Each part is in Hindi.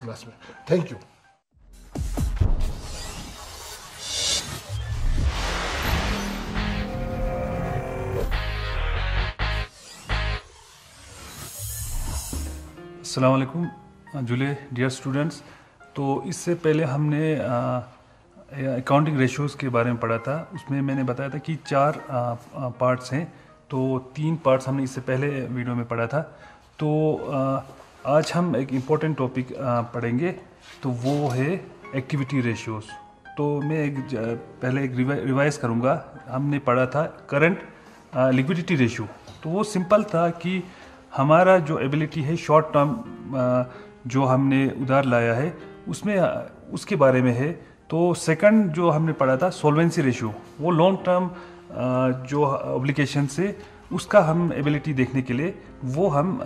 क्लास में। Thank you. अस्सलाम वालेकुम जुले डियर स्टूडेंट्स। तो इससे पहले हमने अकाउंटिंग रेशियोज़ के बारे में पढ़ा था। उसमें मैंने बताया था कि 4 पार्ट्स हैं, तो 3 पार्ट्स हमने इससे पहले वीडियो में पढ़ा था। तो आज हम एक इम्पोर्टेंट टॉपिक पढ़ेंगे, तो वो है एक्टिविटी रेशियोज़। तो मैं पहले एक रिवाइज़ करूँगा। हमने पढ़ा था करंट लिक्विडिटी रेशियो। तो वो सिंपल था कि हमारा जो एबिलिटी है शॉर्ट टर्म जो हमने उधार लाया है उसमें उसके बारे में है। तो सेकंड जो हमने पढ़ा था सॉल्वेंसी रेशियो, वो लॉन्ग टर्म जो ऑब्लिगेशन से उसका हम एबिलिटी देखने के लिए वो हम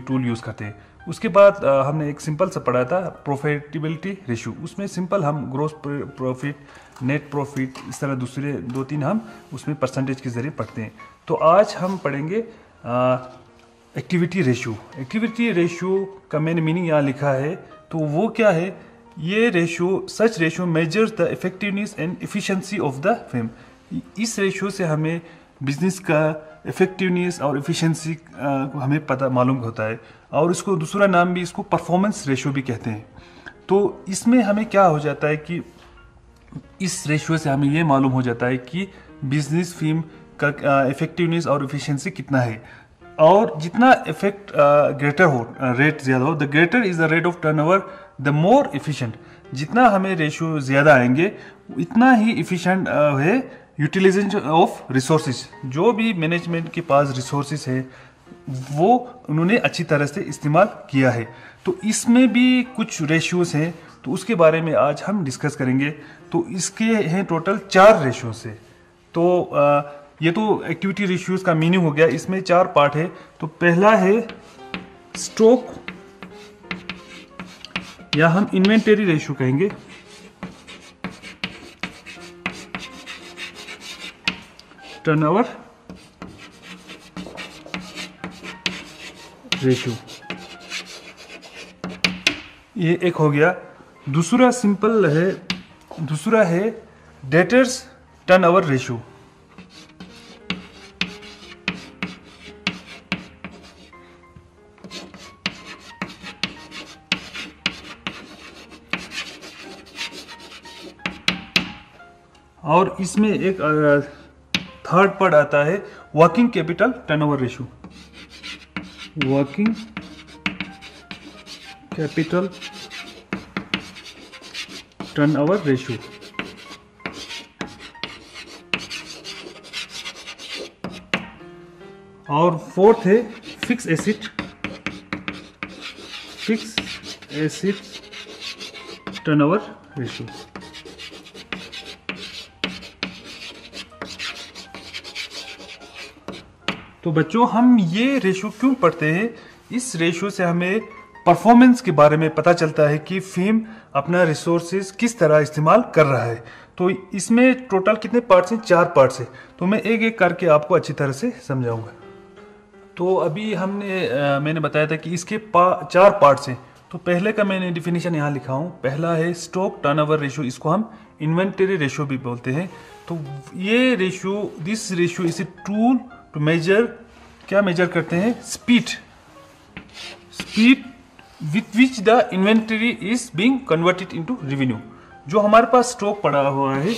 टूल यूज़ करते हैं। उसके बाद हमने एक सिंपल सा पढ़ा था प्रॉफिटेबिलिटी रेशियो। उसमें सिंपल हम ग्रोस प्रॉफिट, नेट प्रॉफिट, इस तरह दूसरे 2-3 हम उसमें परसेंटेज के ज़रिए पढ़ते हैं। तो आज हम पढ़ेंगे एक्टिविटी रेशियो। एक्टिविटी रेशियो का मैंने मीनिंग यहाँ लिखा है। तो वो क्या है? ये ratio, such ratio measures the effectiveness and efficiency of the firm. इस रेशियो से हमें बिजनेस का इफेक्टिवनेस और एफिशिएंसी हमें पता मालूम होता है, और इसको दूसरा नाम भी इसको परफॉर्मेंस रेशियो भी कहते हैं। तो इसमें हमें क्या हो जाता है कि इस रेशियो से हमें ये मालूम हो जाता है कि बिजनेस फर्म का इफेक्टिवनेस और एफिशिएंसी कितना है। और जितना इफेक्ट ग्रेटर हो, रेट ज़्यादा हो, the greater is the rate of turnover, the more efficient. जितना हमें रेशियो ज़्यादा आएंगे इतना ही इफिशिएंट है यूटिलाइजेशन ऑफ रिसोर्सेज। जो भी मैनेजमेंट के पास रिसोर्सेज है वो उन्होंने अच्छी तरह से इस्तेमाल किया है। तो इसमें भी कुछ रेशियोज हैं, तो उसके बारे में आज हम डिस्कस करेंगे। तो इसके हैं टोटल 4 रेशियोज है। तो ये तो एक्टिविटी रेशियोज का मीनिंग हो गया। इसमें 4 पार्ट है। तो पहला है स्टॉक, या हम इन्वेंटरी रेशियो कहेंगे। टर्नओवर रेशियो, ये एक हो गया। दूसरा सिंपल है, दूसरा है डेटर्स टर्नओवर रेशियो। और इसमें एक थर्ड पार्ट आता है working capital turnover ratio. Working capital turnover ratio. और फोर्थ है फिक्स एसेट टर्नओवर रेशियो। तो बच्चों, हम ये रेशियो क्यों पढ़ते हैं? इस रेशियो से हमें परफॉर्मेंस के बारे में पता चलता है कि फर्म अपना रिसोर्सेज किस तरह इस्तेमाल कर रहा है। तो इसमें टोटल कितने पार्ट्स हैं? 4 पार्ट्स हैं। तो मैं एक एक करके आपको अच्छी तरह से समझाऊंगा। तो अभी मैंने बताया था कि इसके 4 पार्ट्स हैं। तो पहले का मैंने डिफिनीशन यहाँ लिखा हूँ। पहला है स्टॉक टर्नओवर रेशियो, इसको हम इन्वेंटरी रेशियो भी बोलते हैं। तो ये ratio, this ratio is a tool to measure, क्या मेजर करते हैं? Speed with which the inventory is being converted into revenue. जो हमारे पास स्टॉक पड़ा हुआ है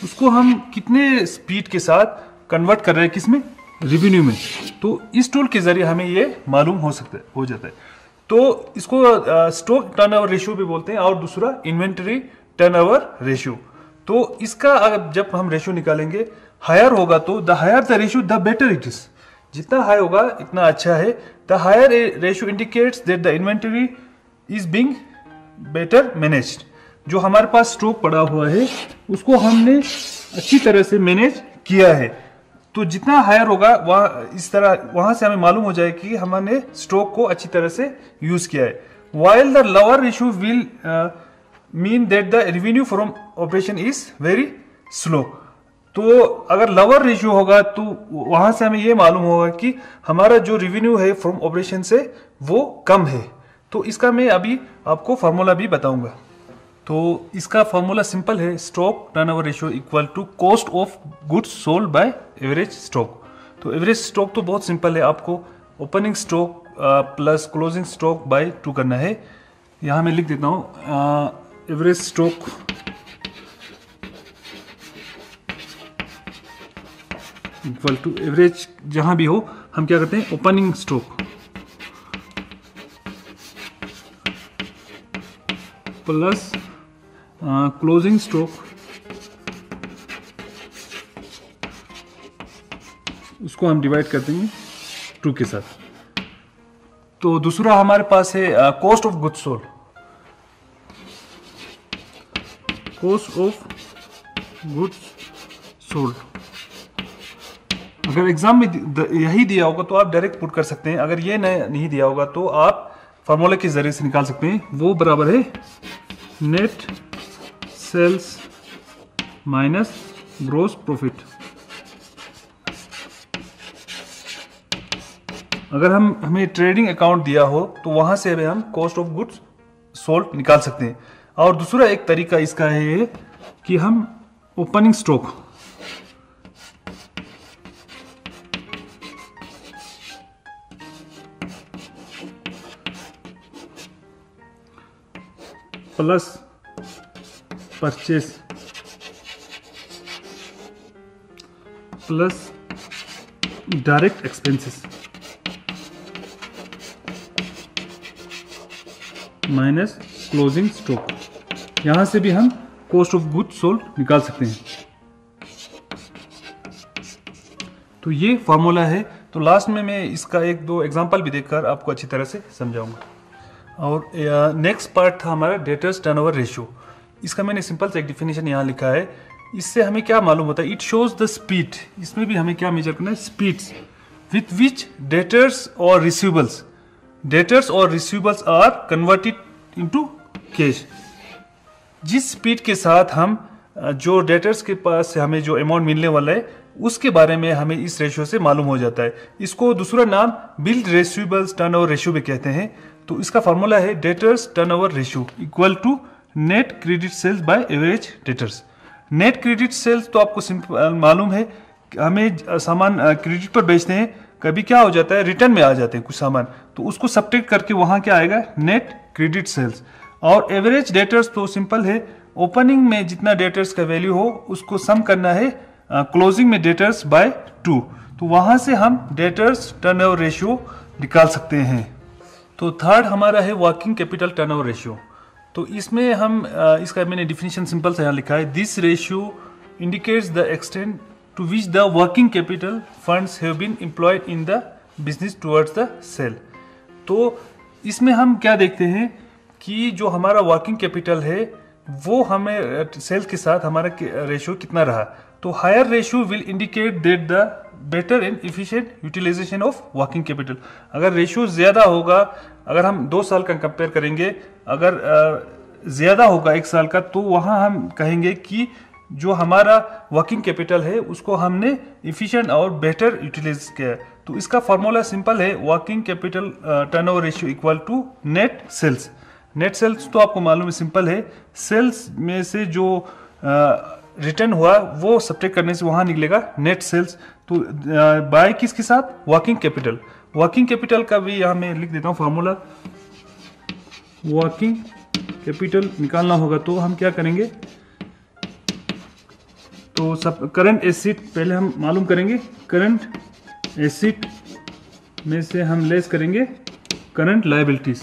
उसको हम कितने स्पीड के साथ कन्वर्ट कर रहे हैं, किसमें? रेवेन्यू में। तो इस टूल के जरिए हमें ये मालूम हो जाता है। तो इसको स्टॉक टर्नओवर रेशियो भी बोलते हैं, और दूसरा इन्वेंटरी टर्नओवर रेशियो। तो इसका जब हम रेशियो निकालेंगे, हायर होगा तो the higher the ratio the better it is. जितना हाई होगा इतना अच्छा है। The higher ratio indicates that the inventory is being better managed. जो हमारे पास स्टॉक पड़ा हुआ है उसको हमने अच्छी तरह से मैनेज किया है। तो जितना हायर होगा वहां से हमें मालूम हो जाए कि हमने स्टॉक को अच्छी तरह से यूज किया है। While the lower ratio will mean that the revenue from operation is very slow. तो अगर लोअर रेशियो होगा तो वहां से हमें ये मालूम होगा कि हमारा जो रेवेन्यू है फ्रॉम ऑपरेशन से वो कम है। तो इसका मैं अभी आपको फार्मूला भी बताऊंगा। तो इसका फार्मूला सिंपल है, stock turnover ratio equal to cost of goods sold by average stock. तो एवरेज स्टॉक तो बहुत सिंपल है, आपको opening stock plus closing stock by 2 करना है। यहाँ मैं लिख देता हूँ average stock equal to average, जहां भी हो हम क्या करते हैं, opening stock plus closing stock, उसको हम डिवाइड कर देंगे 2 के साथ। तो दूसरा हमारे पास है cost of goods sold. Cost of goods sold, अगर एग्जाम में यही दिया होगा तो आप डायरेक्ट पुट कर सकते हैं, अगर ये नहीं दिया होगा तो आप फार्मूला के जरिए से निकाल सकते हैं। वो बराबर है net sales minus gross profit. अगर हमें ट्रेडिंग अकाउंट दिया हो तो वहां से हम कॉस्ट ऑफ गुड्स सोल्ड निकाल सकते हैं। और दूसरा एक तरीका इसका है कि हम opening stock plus purchase plus direct expenses minus closing stock, यहां से भी हम कॉस्ट ऑफ गुड्स सोल्ड निकाल सकते हैं। तो ये फॉर्मूला है। तो लास्ट में मैं इसका 1-2 एग्जांपल भी देखकर आपको अच्छी तरह से समझाऊंगा। और नेक्स्ट पार्ट था हमारा डेटर्स टर्नओवर रेशियो। इसका मैंने सिंपल से एक डिफिनेशन यहाँ लिखा है। इससे हमें क्या मालूम होता है, इट शोज द स्पीड, इसमें भी हमें क्या मेजर करना है, स्पीड्स विथ विच डेटर्स और receivables are converted into cash. जिस स्पीड के साथ हम जो डेटर्स के पास से हमें जो अमाउंट मिलने वाला है उसके बारे में हमें इस रेशियो से मालूम हो जाता है। इसको दूसरा नाम बिल्ड रिसीवेबल्स टर्नओवर रेशियो भी कहते हैं। तो इसका फार्मूला है debtors turnover ratio equal to net credit sales by average debtors. Net credit sales तो आपको सिंपल मालूम है, हमें सामान क्रेडिट पर बेचते हैं, कभी क्या हो जाता है रिटर्न में आ जाते हैं कुछ सामान, तो उसको सब्ट्रैक्ट करके वहां क्या आएगा, नेट क्रेडिट सेल्स। और एवरेज डेटर्स तो सिंपल है, ओपनिंग में जितना डेटर्स का वैल्यू हो उसको सम करना है क्लोजिंग में डेटर्स बाय 2, तो वहां से हम डेटर्स टर्नओवर रेशियो निकाल सकते हैं। तो थर्ड हमारा है वर्किंग कैपिटल टर्नओवर रेशियो। तो इसमें हम इसका मैंने डिफिनेशन सिंपल से यहाँ लिखा है, this ratio indicates the extent to which the working capital funds have been employed in the business towards the sale. तो इसमें हम क्या देखते हैं कि जो हमारा वर्किंग कैपिटल है वो हमें सेल्स के साथ हमारा रेशियो कितना रहा। तो higher ratio will indicate that the better and efficient utilisation of working capital. अगर रेशियो ज्यादा होगा, अगर हम 2 साल का कंपेयर करेंगे, अगर ज्यादा होगा 1 साल का, तो वहां हम कहेंगे कि जो हमारा वर्किंग कैपिटल है उसको हमने इफिशिएंट और बेटर यूटिलाइज किया है। तो इसका फॉर्मूला सिंपल है, working capital turnover ratio equal to net sales. Net sales तो आपको मालूम है सिंपल है, सेल्स में से जो रिटर्न हुआ वो सब्ट्रैक्ट करने से वहां निकलेगा नेट सेल्स। तो बाय किसके साथ, वर्किंग कैपिटल। वर्किंग कैपिटल का भी यहां मैं लिख देता हूं फॉर्मूला, वर्किंग कैपिटल निकालना होगा तो हम क्या करेंगे, तो सब करंट एसेट पहले हम मालूम करेंगे, करंट एसेट में से हम लेस करेंगे करंट लायबिलिटीज,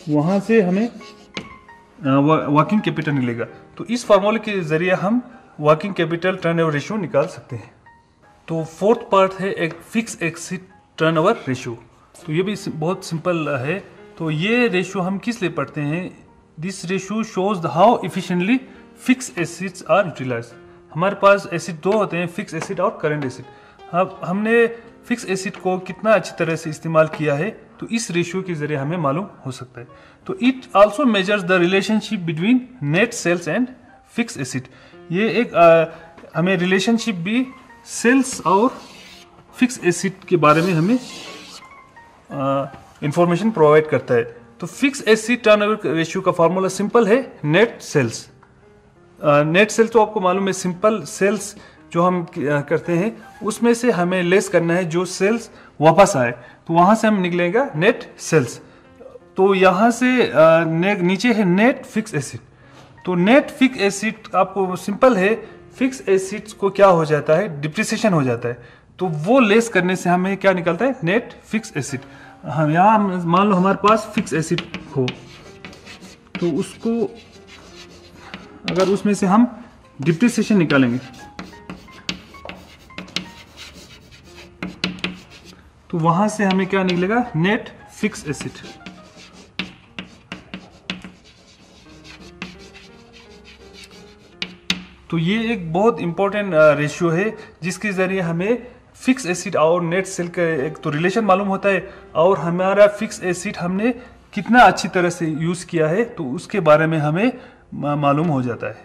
वहां से हमें वर्किंग कैपिटल मिलेगा। तो इस फार्मूले के जरिए हम वर्किंग कैपिटल टर्नओवर रेशियो निकाल सकते हैं। तो फोर्थ पार्ट है एक फिक्स एसेट टर्नओवर रेशियो। तो ये भी बहुत सिंपल है। तो ये रेशियो हम किस लिए पढ़ते हैं, this ratio shows how efficiently fix assets are utilised. हमारे पास एसेट 2 होते हैं, फिक्स एसेट और करंट एसेट। अब हमने फिक्स एसेट को कितना अच्छी तरह से इस्तेमाल किया है तो इस रेशियो के जरिए हमें मालूम हो सकता है। तो it also measures the relationship between net sales and fix asset. ये एक हमें रिलेशनशिप भी सेल्स और फिक्स एसिड के बारे में हमें इंफॉर्मेशन प्रोवाइड करता है। तो फिक्स एसिड टर्नओवर रेशियो का फॉर्मूला सिंपल है, नेट सेल्स। नेट सेल्स तो आपको मालूम है, सिंपल सेल्स जो हम करते हैं उसमें से हमें लेस करना है जो सेल्स वापस आए, तो वहां से हम निकलेगा नेट सेल्स। तो यहाँ से नीचे है नेट फिक्स एसिड। तो नेट फिक्स एसिड आपको सिंपल है, फिक्स एसिड को क्या हो जाता है, डिप्रिसिएशन हो जाता है, तो वो लेस करने से हमें क्या निकलता है, नेट फिक्स एसिड। हम यहाँ मान लो हमारे पास फिक्स एसिड हो, तो उसको अगर उसमें से हम डिप्रिसिएशन निकालेंगे तो वहां से हमें क्या निकलेगा, नेट फिक्स एसिड। तो ये एक बहुत इंपॉर्टेंट रेशियो है जिसके जरिए हमें फिक्स एसिड और नेट सेल का एक तो रिलेशन मालूम होता है, और हमारा फिक्स एसिड हमने कितना अच्छी तरह से यूज़ किया है तो उसके बारे में हमें मालूम हो जाता है।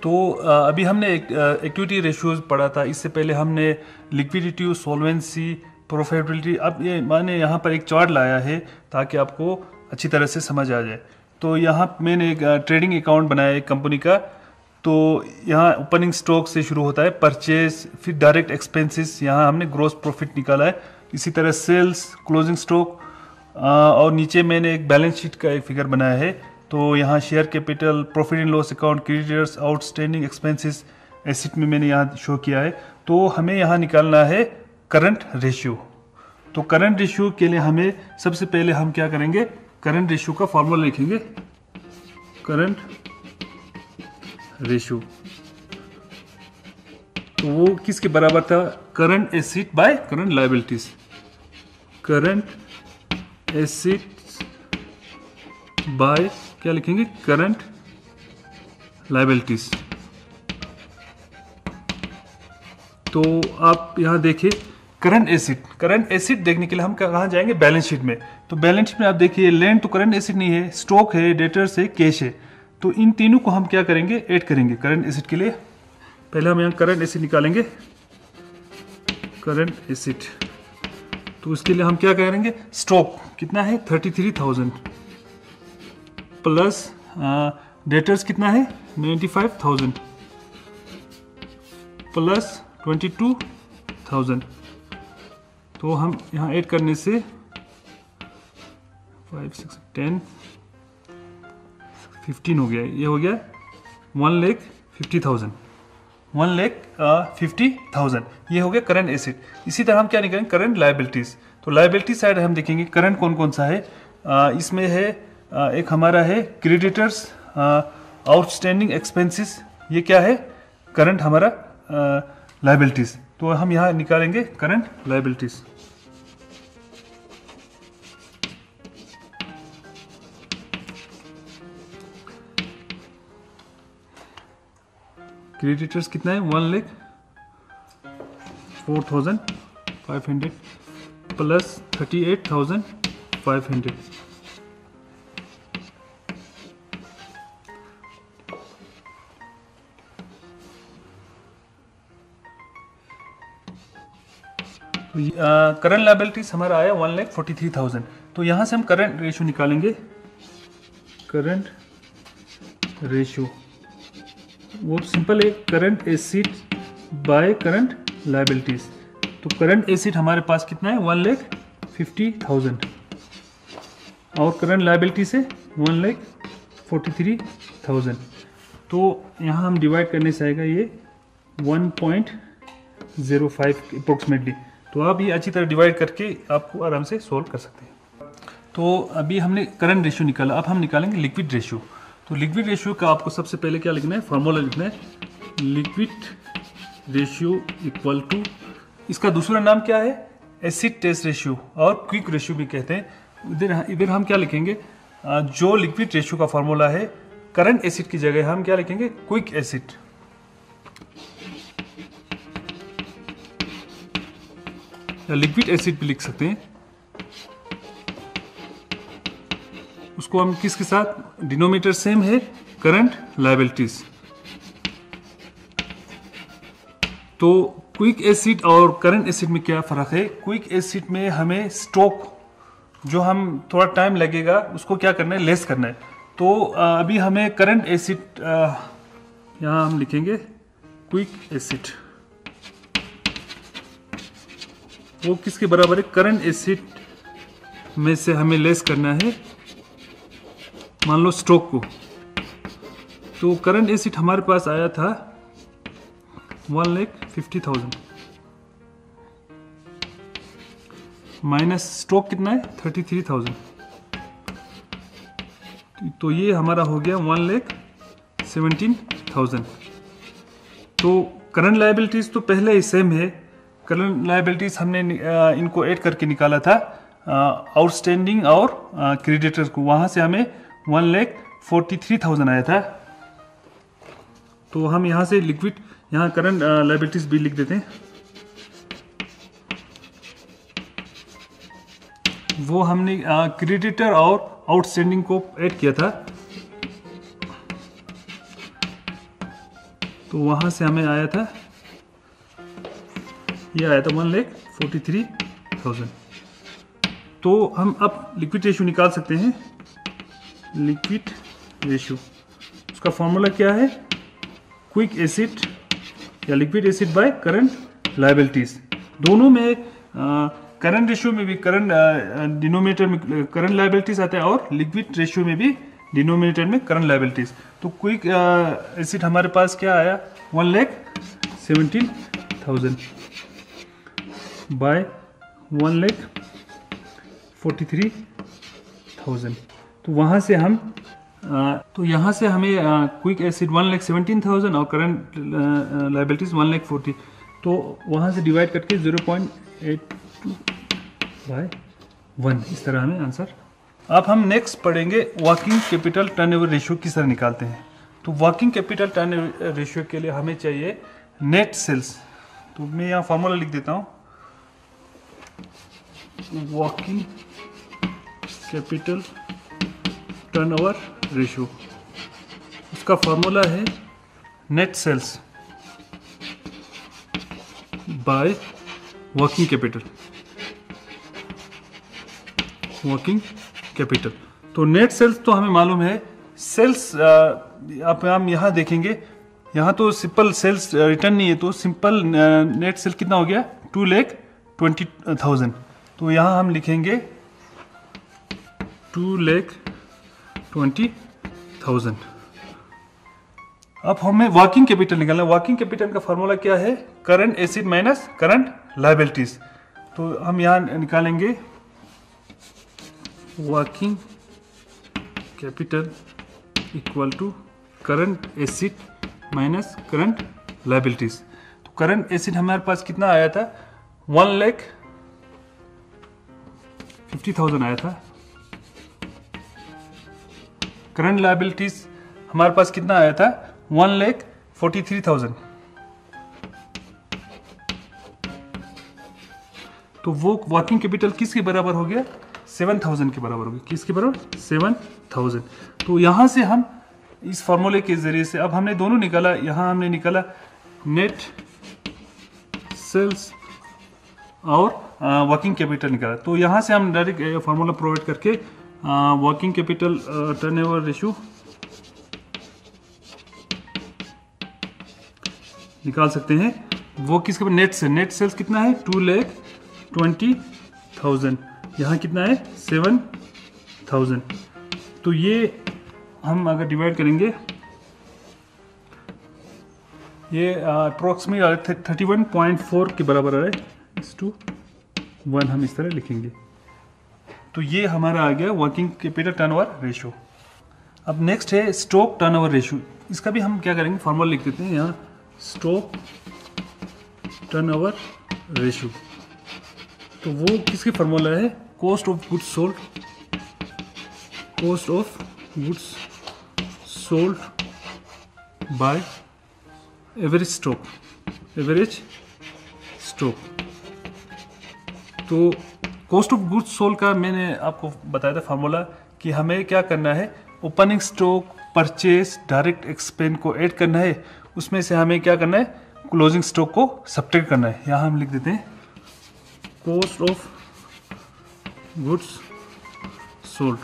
तो अभी हमने एक्टिविटी रेशियोज पढ़ा था, इससे पहले हमने लिक्विडिटी, सॉल्वेंसी, प्रॉफिटेबिलिटी। अब ये मैंने यहाँ पर एक चार्ट लाया है ताकि आपको अच्छी तरह से समझ आ जाए। तो यहाँ मैंने एक ट्रेडिंग अकाउंट बनाया एक कंपनी का। तो यहाँ ओपनिंग स्टॉक से शुरू होता है, परचेज, फिर डायरेक्ट एक्सपेंसेस, यहाँ हमने ग्रॉस प्रॉफिट निकाला है। इसी तरह सेल्स, क्लोजिंग स्टॉक, और नीचे मैंने एक बैलेंस शीट का एक फिगर बनाया है। तो यहाँ share capital, profit and loss account, creditors, outstanding expenses, acid में मैंने यहाँ शो किया है। तो हमें यहाँ निकालना है करंट रेशियो। तो करंट रेशियो के लिए हमें सबसे पहले हम क्या करेंगे, करंट रेशियो का फॉर्मूला लिखेंगे, करंट रेशियो। तो वो किसके बराबर था, current acid by current liabilities. Current acid by क्या लिखेंगे, करंट लायबिलिटीज। तो आप यहां देखिए करंट एसिड देखने के लिए हम कहां जाएंगे, बैलेंस शीट में। तो बैलेंस शीट में आप देखिए लैंड तो करंट एसिड नहीं है, स्टॉक है, डेटर्स है, कैश है। तो इन तीनों को हम क्या करेंगे, ऐड करेंगे करंट एसिड के लिए। पहले हम यहाँ करंट एसिड निकालेंगे, करंट एसिड। तो उसके लिए हम क्या करेंगे, स्टॉक कितना है 33,000 प्लस डेटर्स कितना है 95,000 प्लस 22,000। तो हम यहाँ ऐड करने से 5, 6, 10, 15 हो गया, ये हो गया 1,50,000, 1,50,000। ये हो गया करंट एसिड। इसी तरह हम क्या निकालेंगे, करंट लायबिलिटीज। तो लायबिलिटी साइड हम देखेंगे करंट कौन कौन सा है। इसमें है एक हमारा है क्रेडिटर्स, आउटस्टैंडिंग एक्सपेंसेस, ये क्या है, करंट हमारा लायबिलिटीज। तो हम यहाँ निकालेंगे करंट लायबिलिटीज। क्रेडिटर्स कितना है 1,04,500 प्लस 38,500। करंट लायबिलिटीज हमारा आया 1,43,000। तो यहाँ से हम करंट रेशियो निकालेंगे, करंट रेशियो वो सिंपल है, current acid by current liabilities. तो करंट एसिड हमारे पास कितना है 1,50,000 और करंट लायबिलिटी से 1,43,000। तो यहाँ हम डिवाइड करने से आएगा ये 1.05 अप्रोक्सीमेटली। तो आप ये अच्छी तरह डिवाइड करके आपको आराम से सोल्व कर सकते हैं। तो अभी हमने करंट रेशियो निकाला, अब हम निकालेंगे लिक्विड रेशियो। तो लिक्विड रेशियो का आपको सबसे पहले क्या लिखना है, फार्मूला लिखना है, लिक्विड रेशियो इक्वल टू, इसका दूसरा नाम क्या है, एसिड टेस्ट रेशियो और क्विक रेशियो भी कहते हैं। इधर हम क्या लिखेंगे, जो लिक्विड रेशियो का फार्मूला है, करंट एसिड की जगह हम क्या लिखेंगे, क्विक एसिड। या लिक्विड एसिड भी लिख सकते हैं। उसको हम किसके साथ, डिनोमिनेटर सेम है, करंट लायबिलिटीज। तो क्विक एसिड और करंट एसिड में क्या फ़र्क है? क्विक एसिड में हमें स्टॉक जो हम थोड़ा टाइम लगेगा उसको क्या करना है, लेस करना है। तो अभी हमें करंट एसिड यहाँ हम लिखेंगे क्विक एसिड, वो किसके बराबर है? करंट एसिड में से हमें लेस करना है मान लो स्टॉक को। तो करंट एसिड हमारे पास आया था 1,50,000 माइनस स्टॉक कितना है 33,000, तो ये हमारा हो गया 1,17,000। तो करंट लायबिलिटीज तो पहले ही सेम है। करंट लायबिलिटीज हमने इनको ऐड करके निकाला था आउटस्टैंडिंग और क्रेडिटर्स को, वहां से हमें 1,43,000 आया था। तो हम यहाँ से लिक्विड, यहाँ करंट लायबिलिटीज भी लिख देते हैं। वो हमने क्रेडिटर और आउटस्टैंडिंग को ऐड किया था, तो वहां से हमें आया था, ये आया था 1,43,000। तो हम अब लिक्विड रेशियो निकाल सकते हैं। लिक्विड रेशियो, उसका फॉर्मूला क्या है? क्विक एसिड या liquid acid by current liabilities. दोनों में करंट रेशियो में भी करंट डिनोमिनेटर में करंट लायबिलिटीज आता है और लिक्विड रेशियो में भी डिनोमिनेटर में करंट लायबिलिटीज। तो क्विक एसिड हमारे पास क्या आया? 1,17,000 बाय 1,43,000। तो वहाँ से हम तो यहाँ से हमें क्विक एसिड 1,17,000 और करंट लायबिलिटीज 1,40,000, तो वहाँ से डिवाइड करके 0.82/1, इस तरह हमें आंसर। अब हम नेक्स्ट पढ़ेंगे वर्किंग कैपिटल टर्नओवर रेशियो किस तरह निकालते हैं। तो वर्किंग कैपिटल टर्नओवर रेशियो के लिए हमें चाहिए नेट सेल्स। तो मैं यहाँ फॉर्मूला लिख देता हूँ, वर्किंग कैपिटल टर्नओवर रेशियो, उसका फॉर्मूला है net sales by working capital. Working capital, तो नेट सेल्स तो हमें मालूम है। सेल्स आप हम यहाँ देखेंगे, यहाँ तो सिंपल सेल्स रिटर्न नहीं है, तो सिंपल नेट सेल कितना हो गया? 2,20,000। तो यहाँ हम लिखेंगे 2,20,000। अब हमें वर्किंग कैपिटल निकालना है। वर्किंग कैपिटल का फॉर्मूला क्या है? Current asset minus current liabilities. तो हम यहाँ निकालेंगे working capital equal to current asset minus current liabilities. तो करंट एसिड हमारे पास कितना आया था? 1,50,000 आया था। करंट लायबिलिटीज हमारे पास कितना आया था? 1,43,000। तो वो वर्किंग कैपिटल किसके बराबर हो गया? 7,000 के बराबर हो गया। किसके बराबर? 7,000। तो यहां से हम इस फॉर्मूले के जरिए से, अब हमने दोनों निकाला, यहां हमने निकाला नेट सेल्स और वर्किंग कैपिटल निकाला। तो यहां से हम डायरेक्ट फॉर्मूला प्रोवाइड करके वर्किंग कैपिटल टर्नओवर रेशियो निकाल सकते हैं। वो किसके? नेट से, नेट सेल्स कितना है? 2,20,000। यहाँ कितना है? 7,000। तो ये हम अगर डिवाइड करेंगे, ये अप्रोक्सीमेट 31.4 के बराबर है, 1 हम इस तरह लिखेंगे। तो ये हमारा आ गया वर्किंग कैपिटल टर्नओवर रेशियो। अब नेक्स्ट है स्टॉक टर्नओवर रेशियो। इसका भी हम क्या करेंगे? फॉर्मूला लिख देते हैं यहाँ, स्टॉक टर्नओवर रेशियो। तो वो किसके फॉर्मूला है? Cost of goods sold, cost of goods sold by average stock, average stock. तो कॉस्ट ऑफ गुड्स सोल्ड का मैंने आपको बताया था फॉर्मूला कि हमें क्या करना है, opening stock, purchase, direct expense को ऐड करना है। उसमें से हमें क्या करना है? क्लोजिंग स्टॉक को सब्ट्रैक्ट करना है। यहाँ हम लिख देते हैं cost of goods sold.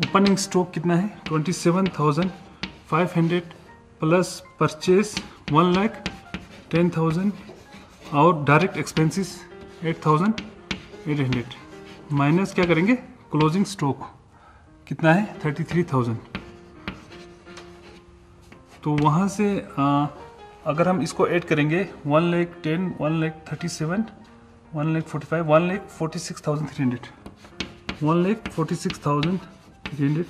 Opening stock कितना है 27,500 प्लस परचेज 1,10,000 और डायरेक्ट एक्सपेंसेस 8,800 माइनस क्या करेंगे क्लोजिंग स्टॉक कितना है 33,000। तो वहाँ से अगर हम इसको ऐड करेंगे 1,10,000 1,37,000 1,45,000 1,46,300 1,46,300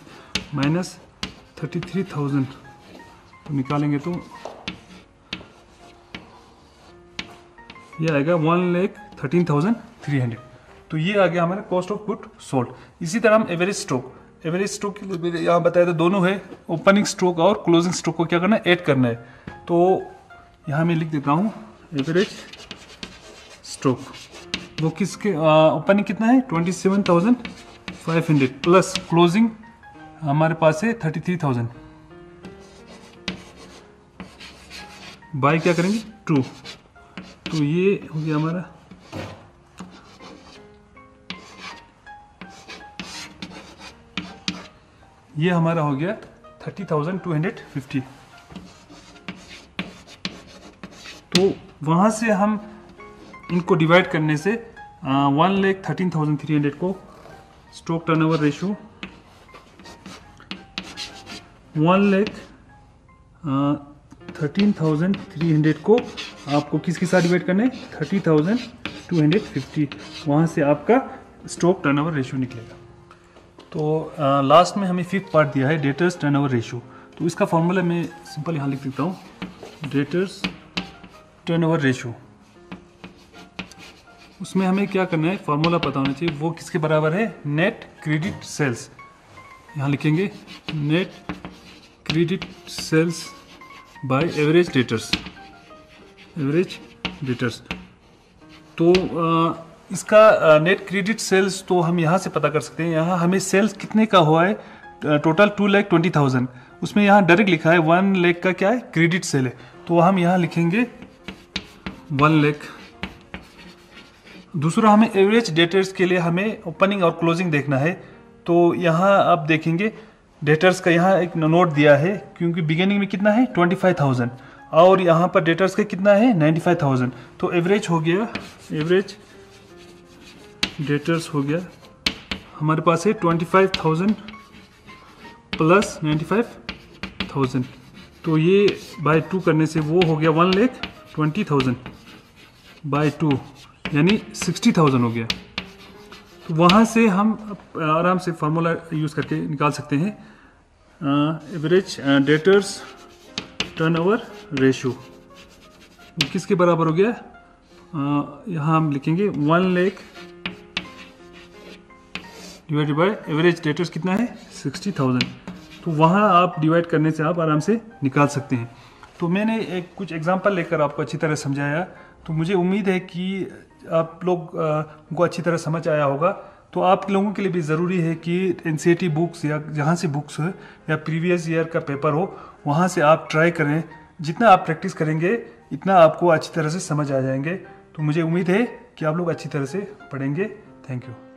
माइनस 33,000 तो निकालेंगे तो ये आएगा 1,13,300। तो ये आ गया हमारा कॉस्ट ऑफ गुड सोल्ड। इसी तरह हम एवरेज स्टॉक के लिए यहाँ बताया था दोनों है, ओपनिंग स्टॉक और क्लोजिंग स्टॉक को क्या करना है ऐड करना है। तो यहाँ मैं लिख देता हूँ एवरेज स्टॉक, वो किसके ओपनिंग कितना है 27,500 प्लस क्लोजिंग हमारे पास है 33,000 बाय क्या करेंगे 2। तो ये हो गया हमारा ये हमारा हो गया 30,250। तो वहाँ से हम इनको डिवाइड करने से 1,13,300 को स्टॉक टर्नओवर रेशियो 1,13,300 को आपको किसके साथ डिवाइड करना है 30,250। वहाँ से आपका स्टॉक टर्नओवर रेशियो निकलेगा। तो लास्ट में हमें फिफ्थ पार्ट दिया है डेटर्स टर्नओवर रेशियो। तो इसका फॉर्मूला मैं सिंपल यहाँ लिख देता हूँ डेटर्स टर्नओवर रेशियो। उसमें हमें क्या करना है फॉर्मूला पता होना चाहिए, वो किसके बराबर है नेट क्रेडिट सेल्स। यहाँ लिखेंगे net credit sales by average debtors. तो इसका नेट क्रेडिट सेल्स तो हम यहाँ से पता कर सकते हैं। यहाँ हमें सेल्स कितने का हुआ है टोटल 2,20,000, उसमें यहाँ डायरेक्ट लिखा है 1 लाख का क्या है क्रेडिट सेल है। तो हम यहाँ लिखेंगे 1 लाख। दूसरा हमें एवरेज डेटर्स के लिए हमें ओपनिंग और क्लोजिंग देखना है। तो यहाँ आप देखेंगे डेटर्स का यहाँ एक नोट दिया है, क्योंकि बिगिनिंग में कितना है 25,000 और यहाँ पर डेटर्स का कितना है 95,000। तो एवरेज हो गया, एवरेज डेटर्स हो गया हमारे पास है 25,000 प्लस 95,000। तो ये बाय 2 करने से वो हो गया 1,20,000 बाय 2 यानी 60,000 हो गया। तो वहाँ से हम आराम से फार्मूला यूज़ करके निकाल सकते हैं एवरेज डेटर्स टर्नओवर रेशियो किसके बराबर हो गया। यहाँ हम लिखेंगे 1 lakh divided by average debtors कितना है 60,000। तो वहाँ आप डिवाइड करने से आप आराम से निकाल सकते हैं। तो मैंने एक कुछ एग्जांपल लेकर आपको अच्छी तरह समझाया। तो मुझे उम्मीद है कि आप लोग को अच्छी तरह समझ आया होगा। तो आप लोगों के लिए भी ज़रूरी है कि एनसीईआरटी बुक्स या जहाँ से बुक्स हो या प्रीवियस ईयर का पेपर हो वहाँ से आप ट्राई करें। जितना आप प्रैक्टिस करेंगे इतना आपको अच्छी तरह से समझ आ जाएंगे। तो मुझे उम्मीद है कि आप लोग अच्छी तरह से पढ़ेंगे। Thank you.